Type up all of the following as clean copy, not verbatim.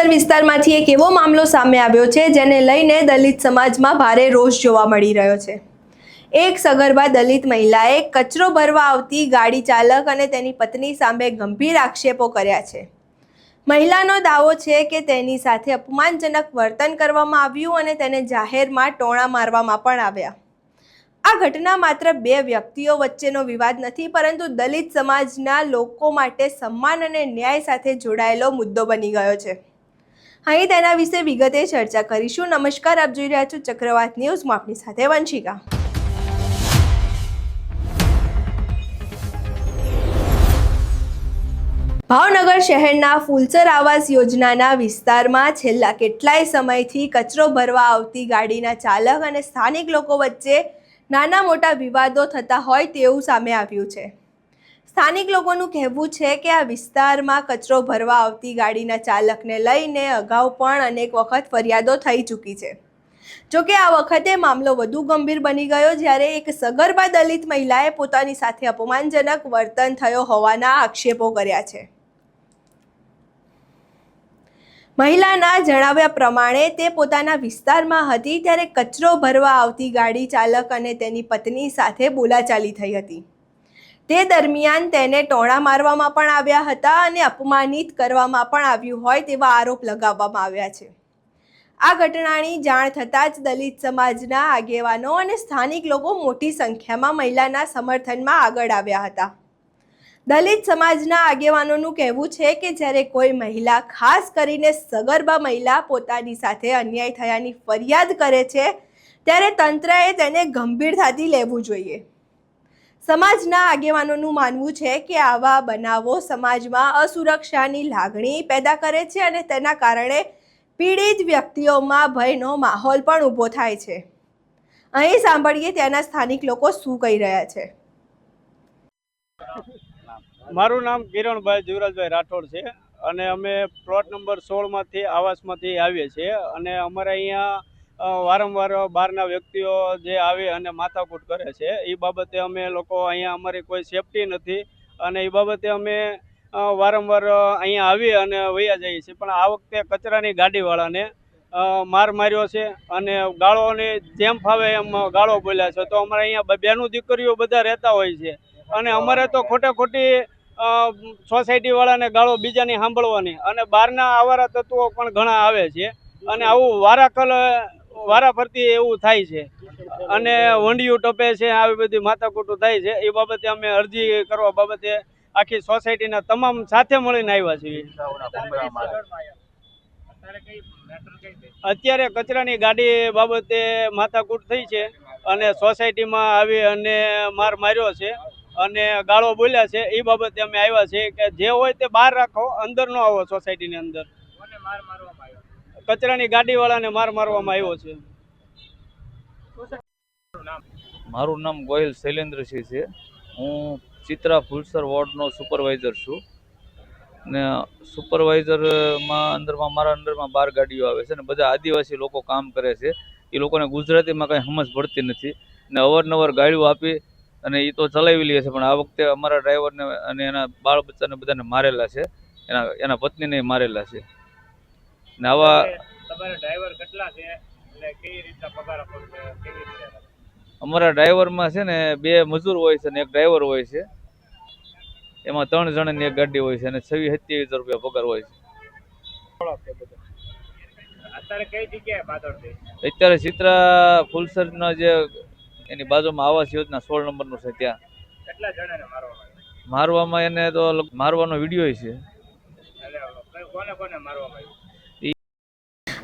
ફૂલસર વિસ્તારમાંથી એક એવો મામલો સામે આવ્યો છે જેને લઈને દલિત સમાજમાં ભારે રોષ જોવા મળી રહ્યો છે। એક સગર્ભા દલિત મહિલાએ કચરો ભરવા આવતી ગાડી ચાલક અને તેની પત્ની સામે ગંભીર આક્ષેપો કર્યા છે। મહિલાનો દાવો છે કે તેની સાથે અપમાનજનક વર્તન કરવામાં આવ્યું અને તેને જાહેરમાં ટોણા મારવામાં પણ આવ્યા। આ ઘટના માત્ર બે વ્યક્તિઓ વચ્ચેનો વિવાદ નથી, પરંતુ દલિત સમાજના લોકો માટે સન્માન અને ન્યાય સાથે જોડાયેલો મુદ્દો બની ગયો છે। અહીં તેના વિશે વિગતે ચર્ચા કરીશું। નમસ્કાર, આપ જોઈ રહ્યા છો ચક્રવાત ન્યૂઝ, હું આપની સાથે વંશિકા। ભાવનગર શહેરના ફૂલસર આવાસ યોજનાના વિસ્તારમાં છેલ્લા કેટલાય સમયથી કચરો ભરવા આવતી ગાડીના ચાલક અને સ્થાનિક લોકો વચ્ચે નાના મોટા વિવાદો થતા હોય તેવું સામે આવ્યું છે। સ્થાનિક લોકોનું કહેવું છે કે આ વિસ્તારમાં કચરો ભરવા આવતી ગાડીના ચાલકને લઈને અગાઉ પણ અનેક વખત ફરિયાદો થઈ ચૂકી છે। જોકે આ વખતે મામલો વધુ ગંભીર બની ગયો જ્યારે એક સગર્ભા દલિત મહિલાએ પોતાની સાથે અપમાનજનક વર્તન થયો હોવાના આક્ષેપો કર્યા છે। મહિલાના જણાવ્યા પ્રમાણે તે પોતાના વિસ્તારમાં હતી ત્યારે કચરો ભરવા આવતી ગાડી ચાલક અને તેની પત્ની સાથે બોલાચાલી થઈ હતી। તે દરમિયાન તેને ટોણા મારવામાં પણ આવ્યા હતા અને અપમાનિત કરવામાં પણ આવ્યું હોય તેવા આરોપ લગાવવામાં આવ્યા છે। આ ઘટનાની જાણ થતાં જ દલિત સમાજના આગેવાનો અને સ્થાનિક લોકો મોટી સંખ્યામાં મહિલાના સમર્થનમાં આગળ આવ્યા હતા। દલિત સમાજના આગેવાનોનું કહેવું છે કે જ્યારે કોઈ મહિલા, ખાસ કરીને સગર્ભા મહિલા, પોતાની સાથે અન્યાય થયાની ફરિયાદ કરે છે ત્યારે તંત્રએ તેને ગંભીરતાથી લેવું જોઈએ। સમાજના આગેવાનોનું માનવું છે કે આવા બનાવો સમાજમાં અસુરક્ષાની લાગણી પેદા કરે છે અને તેના કારણે પીડિત વ્યક્તિઓમાં ભયનો માહોલ પણ ઊભો થાય છે। અહીં સાંભળીએ ત્યાંના સ્થાનિક લોકો શું કહી રહ્યા છે। મારું નામ કિરણભાઈ જીવરાજભાઈ રાઠોડ છે અને અમે પ્લોટ નંબર 16 માંથી આવાસમાંથી આવીએ છીએ અને અમારે અહીંયા વારંવાર બહારના વ્યક્તિઓ જે આવે અને માથાકૂટ કરે છે એ બાબતે અમે લોકો અહીંયા અમારી કોઈ સેફટી નથી અને એ બાબતે અમે વારંવાર અહીંયા આવી અને વયા જઈએ છીએ। પણ આ વખતે કચરાની ગાડીવાળાને માર માર્યો છે અને ગાળોની જેમ ફાવે એમ ગાળો બોલ્યા છે। તો અમારે અહીંયા બેનું દીકરીઓ બધા રહેતા હોય છે અને અમારે તો ખોટી સોસાયટી વાળાને ગાળો બીજાની સાંભળવાની અને બહારના આવારા તત્વો પણ ઘણા આવે છે અને આવું વારાફરતી એવું થાય છે અને વંડિયું ટપે છે, આવી બધી માથાકૂટો થાય છે। એ બાબતે અમે અરજી કરવા બાબતે આખી સોસાયટીના તમામ સાથે મળીને આવ્યા છીએ। અત્યારે કચરાની ગાડી બાબતે માથાકૂટ થઈ છે અને સોસાયટીમાં આવી અને માર માર્યો છે અને ગાળો બોલ્યા છે। એ બાબતે અમે આવ્યા છીએ કે જે હોય તે બહાર રાખો, અંદર ન આવો સોસાયટીની અંદર। કચરાની ગાડીવાળાને માર મારવામાં આવ્યો છે। મારું નામ ગોહિલ શૈલેન્દ્રસિંહ છે। હું ચિત્રા ફૂલસર વોર્ડનો સુપરવાઇઝર છું ને સુપરવાઇઝરમાં અંદરમાં મારા અંદરમાં 12 ગાડીઓ આવે છે ને બધા આદિવાસી લોકો કામ કરે છે। એ લોકોને ગુજરાતીમાં કંઈ સમજ પડતી નથી ને અવારનવાર ગાડીઓ આપી અને એ તો ચલાવી લે છે, પણ આ વખતે અમારા ડ્રાઈવરને અને એના બાળ બચ્ચાને બધાને મારેલા છે, એના પત્નીને મારેલા છે ને આવા અમારા ડ્રાઈવરમાં છે ને 2 મજૂર હોય છે ને 1 ડ્રાઈવર હોય છે। એમાં 3 જણાની એક ગાડી હોય છે અને 26-27 રૂપિયા પગાર હોય છે। અત્યારે ચિત્રા ફૂલસરના જે એની બાજુમાં આવાસ યોજના 16 નંબરનું છે ત્યાં મારવામાં એને તો મારવાનો વિડીયો છે।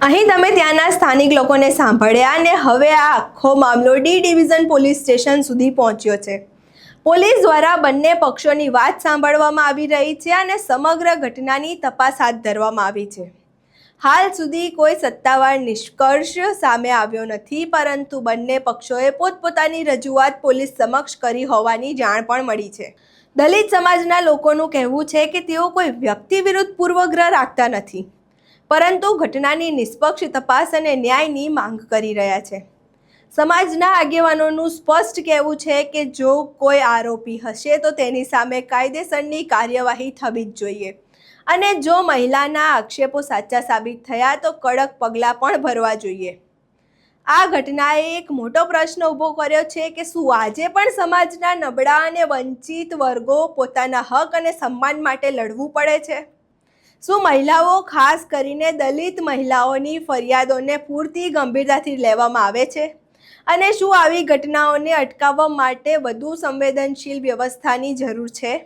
અહીં તમે ત્યાંના સ્થાનિક લોકોને સાંભળ્યા અને હવે આ આખો મામલો ડી ડિવિઝન પોલીસ સ્ટેશન સુધી પહોંચ્યો છે। પોલીસ દ્વારા બંને પક્ષોની વાત સાંભળવામાં આવી રહી છે અને સમગ્ર ઘટનાની તપાસ હાથ ધરવામાં આવી છે। હાલ સુધી કોઈ સત્તાવાર નિષ્કર્ષ સામે આવ્યો નથી, પરંતુ બંને પક્ષોએ પોતપોતાની રજૂઆત પોલીસ સમક્ષ કરી હોવાની જાણ પણ મળી છે। દલિત સમાજના લોકોનું કહેવું છે કે તેઓ કોઈ વ્યક્તિ વિરુદ્ધ પૂર્વગ્રહ રાખતા નથી, પરંતુ ઘટનાની નિષ્પક્ષ તપાસ અને ન્યાયની માંગ કરી રહ્યા છે। સમાજના આગેવાનોનું સ્પષ્ટ કહેવું છે કે જો કોઈ આરોપી હશે તો તેની સામે કાયદેસરની કાર્યવાહી થવી જ જોઈએ અને જો મહિલાના આક્ષેપો સાચા સાબિત થયા તો કડક પગલાં પણ ભરવા જોઈએ. આ ઘટનાએ એક મોટો પ્રશ્ન ઊભો કર્યો છે કે શું આજે પણ સમાજના નબળા અને વંચિત વર્ગો પોતાના હક અને સન્માન માટે લડવું પડે છે? શું મહિલાઓ, ખાસ કરીને દલિત મહિલાઓની ફરિયાદોને પૂરતી ગંભીરતાથી લેવામાં આવે છે? અને શું આવી ઘટનાઓને અટકાવવા માટે વધુ સંવેદનશીલ વ્યવસ્થાની જરૂર છે?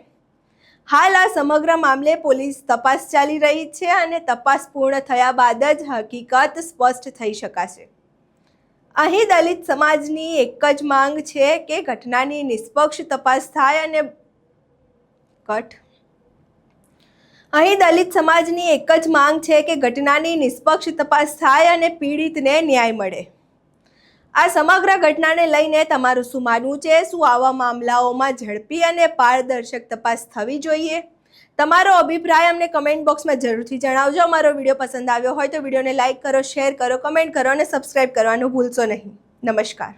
હાલ આ સમગ્ર મામલે પોલીસ તપાસ ચાલી રહી છે અને તપાસ પૂર્ણ થયા બાદ જ હકીકત સ્પષ્ટ થઈ શકાશે. અહીં દલિત સમાજની એક જ માંગ છે કે ઘટનાની નિષ્પક્ષ તપાસ થાય અને પીડિતને ન્યાય મળે. આ સમગ્ર ઘટનાને લઈને તમારું શું માનવું છે? શું આવા મામલાઓમાં ઝડપી અને પારદર્શક તપાસ થવી જોઈએ? તમારો અભિપ્રાય અમને કમેન્ટ બોક્સમાં જરૂરથી જણાવજો. અમારો વિડીયો પસંદ આવ્યો હોય તો વિડીયોને લાઇક કરો, શેર કરો, કમેન્ટ કરો અને સબસ્ક્રાઇબ કરવાનું ભૂલશો નહીં. નમસ્કાર.